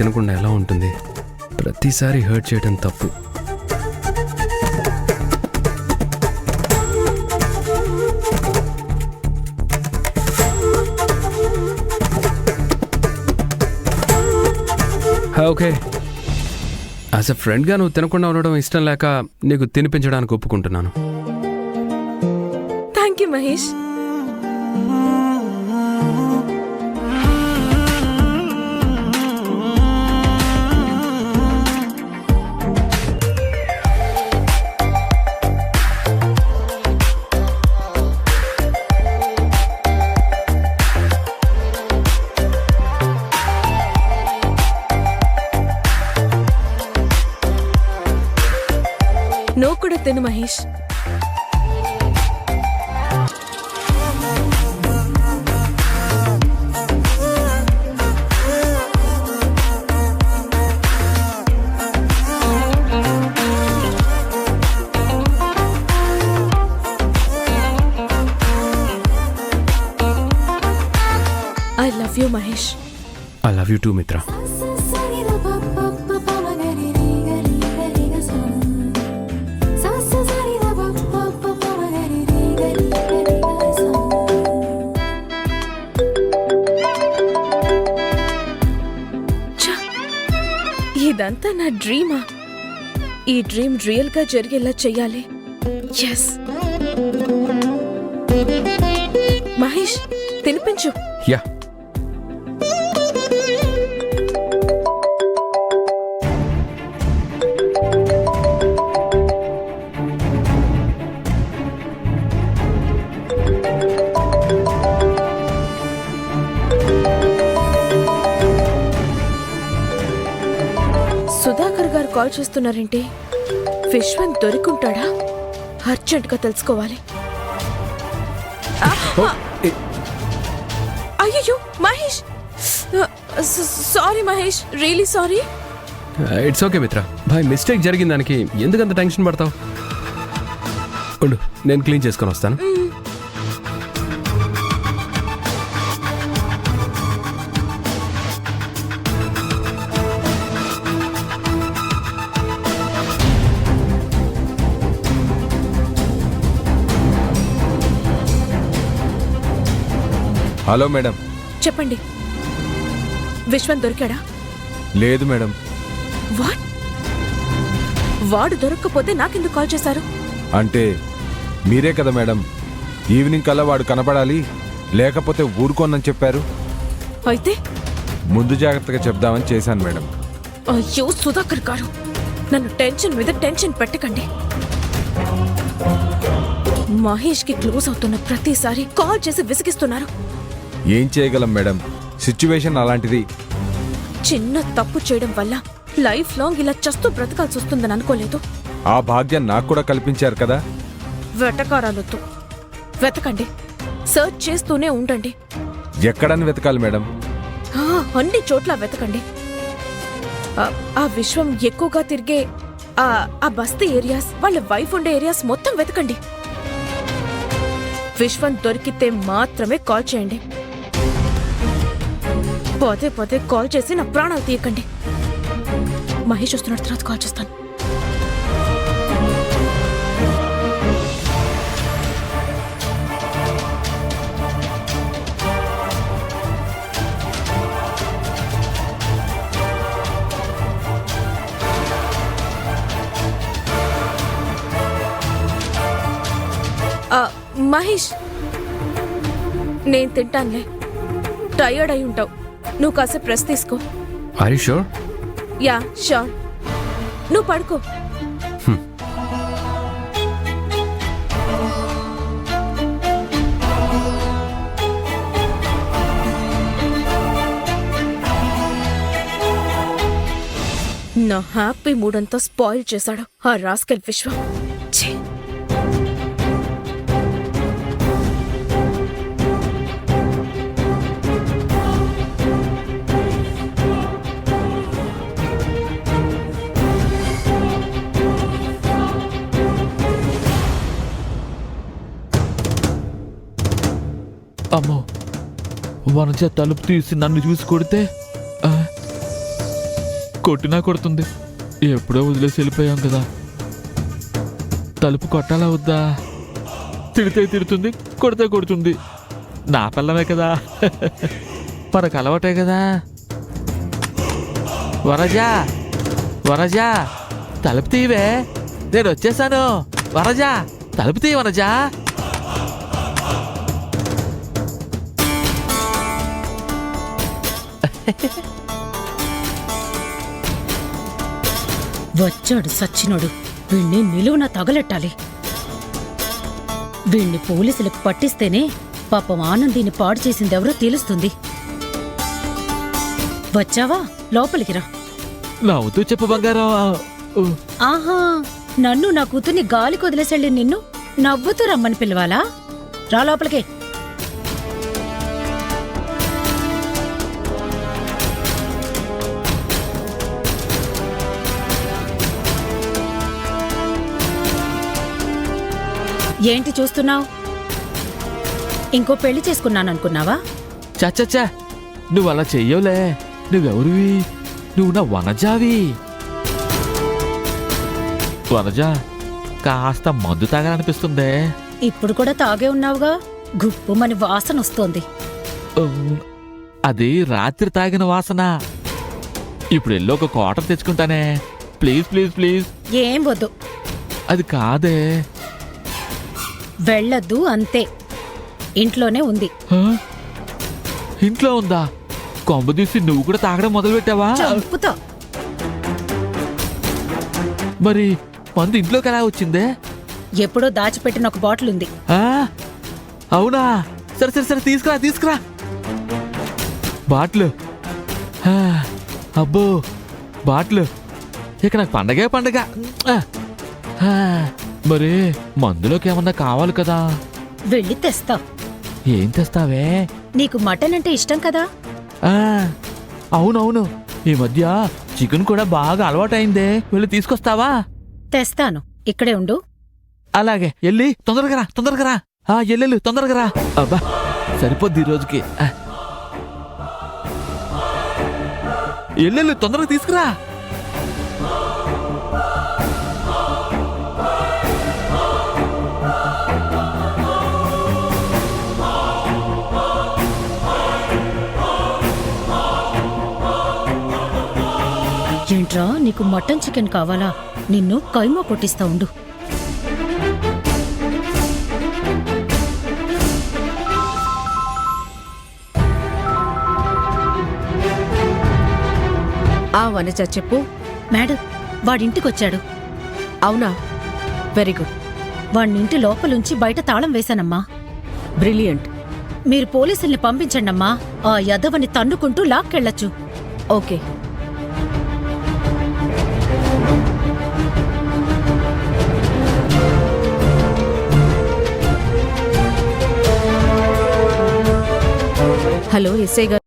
తినకుండా ఎలా ఉంటుంది? ప్రతిసారి హర్ట్ చేయడం తప్పు. ఓకే, యాజ్ ఎ ఫ్రెండ్గా నువ్వు తినకుండా ఉండడం ఇష్టం లేక నీకు తినిపించడానికి ఒప్పుకుంటున్నాను. Thank you Mahesh. నువ్వు కూడా తిను Mahesh. I love you Mahesh. I love you too Mitra. ఇదంతా నా డ్రీమా. ఈ డ్రీమ్ రియల్ గా జరిగేలా చెయ్యాలి. ఎస్ మహేష్, తినిపించు. యా. సుధాకర్ గారు కాల్ చేస్తున్నారేంటి? విశ్వంత్ దొరికుంటాడా? అర్జెంట్గా తెలుసుకోవాలి. అయ్యో Mahesh, sorry Mahesh, really sorry. It's okay మిత్ర. భాయ్, మిస్టేక్ జరిగిన దానికి ఎందుకంత టెన్షన్ పడతావు? ఉండు, నేను క్లీన్ చేసుకొని వస్తాను. Hello madam. చెప్పండి, విశ్వంత్ దొరికాడా? లేదు మేడం. వాట్? వాడు దొరక్కపోతే నాకెందుకు కాల్ చేశారు? అంటే మీరే కదా మేడం ఈవినింగ్ కల్లా వాడు కనపడాలి, లేకపోతే ఊరుకోనని చెప్పారు. అయితే ముందు జాగ్రత్తగా చెప్దామని చేశాను మేడం. అయ్యో సుధాకర్ గారు, నన్ను టెన్షన్ మీద టెన్షన్ పెట్టకండి. మహేష్ కి క్లోజ్ అవుతున్న ప్రతిసారి కాల్ చేసి విసిగిస్తున్నారు. ఏం చేయగలం మేడం, సిచ్యువేషన్ అలాంటిది. చిన్న తప్పు చేయడం వల్ల లైఫ్ లాంగ్ ఇలా చస్తూ బ్రతకాల్సి వస్తుందని అనుకోలేదు. ఆ భాగ్యం నాకు కూడా కల్పించారు కదా. వెటకారాలొద్దు, వెతకండి, సర్చ్ చేస్తూనే ఉండండి. ఎక్కడని వెతకాలి మేడం? అన్ని చోట్ల వెతకండి. ఆ విశ్వం ఎక్కువగా తిరిగే ఆ బస్తీ ఏరియాస్, వాళ్ళ వైఫ్ ఉండే ఏరియాస్ మొత్తం వెతకండి. విశ్వం దొరికితే మాత్రమే కాల్ చేయండి. పోతే పోతే కాల్ చేసి నా ప్రాణాలు తీయకండి. మహేష్ వస్తున్న తర్వాత కాల్ చేస్తాను. మహేష్, నేను తింటానులే. టయర్డ్ అయి ఉంటావు, నువ్వు కాసేపు రెస్ట్ తీసుకో. Are you sure? Yeah sure. నువ్వు పడుకో. నా హ్యాపీ మూడ్ అంతా స్పాయిల్ చేశాడు ఆ రాస్కెల్ విశ్వం. ఛీ! అమ్మో, వనజ తలుపు తీసి నన్ను చూసి కొడితే కొట్టినా కొడుతుంది. ఎప్పుడో వదిలేసి వెళ్ళిపోయాం కదా, తలుపు కొట్టాలా వద్దా? తిడితే తిడుతుంది, కొడితే కొడుతుంది. నా పిల్లమే కదా, మనకు అలవాటే కదా. వరజా, వరజా, తలుపు తీవే, నేను వచ్చేసాను. వరజా, తలుపు తీ వరజా. వచ్చాడు సచ్చినోడు. వీణ్ణి నిలువున తగలెట్టాలి. వీణ్ణి పోలీసులకు పట్టిస్తేనే పాపం ఆనందిని పాడు చేసిందెవరో తెలుస్తుంది. వచ్చావా? లోపలికి రా. నవ్వుతూ చెప్పు బంగారం. ఆహా, నన్ను నా కూతుర్ని గాలి కొదిలేసెళ్ళి నిన్ను నవ్వుతూ రమ్మని పిలవాలా? రా లోపలికి. ఏంటి చూస్తున్నావు? ఇంకో పెళ్లి చేసుకున్నాననుకున్నావా? చచ్చచ్చా, నువ్వు అలా చెయ్యవులే. నువ్వెవరివి? నువ్వు నా వనజావి. వనజా, కాస్త మందు తాగాలనిపిస్తుందే. ఇప్పుడు కూడా తాగే ఉన్నావుగా, గుప్పుమని వాసన వస్తోంది. అది రాత్రి తాగిన వాసన. ఇప్పుడు ఎల్లో ఒక క్వార్టర్ తెచ్చుకుంటానే. Please please please. ఏం వద్దు. అది కాదే. వెళ్ళొద్దు అంతే. ఇంట్లోనే ఉంది. హ? ఇంట్లో ఉందా? కొంపదీసి నువ్వు కూడా తాగడం మొదలుపెట్టావా? చంపుతా. మరి మందు ఇంట్లోకి ఎలా వచ్చిందే? ఎప్పుడో దాచిపెట్టిన ఒక బాటిల్ ఉంది. ఆ? అవునా? సరే సరే సరే, తీసుకురా తీసుకురా. బాట్లు. ఆ, అబ్బో, బాట్లు. ఇక నాకు పండగే పండగ. ఆ, ఆ, మరి మందులోకి ఏమన్నా కావాలి కదా? వెళ్ళి తెస్తా. ఏం తెస్తావే? నీకు మటన్ అంటే ఇష్టం కదా? ఆ, అవునవును. ఈ మధ్య చికెన్ కూడా బాగా అలవాటైందే. వెళ్ళి తీసుకొస్తావా? తెస్తాను. ఇక్కడే ఉండు. అలాగే, ఎల్లి తొందరగా రా, తొందరగా రా. ఎల్లెళ్ళు తొందరగా రా. అబ్బా, సరిపోద్ది ఈ రోజుకి. ఎల్లెళ్ళు తొందరగా తీసుకురా. ఏంట్రా, నీకు మటన్ చికెన్ కావాలా? నిన్ను కైమా కొట్టిస్తా ఉండు. ఆ వనజ చెప్పు. మేడం, వాడింటికొచ్చాడు. అవునా? Very good. వాణ్ణింటి లోపలుంచి బయట తాళం వేశానమ్మా. బ్రిలియంట్. మీరు పోలీసుల్ని పంపించండమ్మా. ఆ యదవని తన్నుకుంటూ లాక్కెళ్ళొచ్చు. ఓకే. హలో ఎస్ఐ గారు.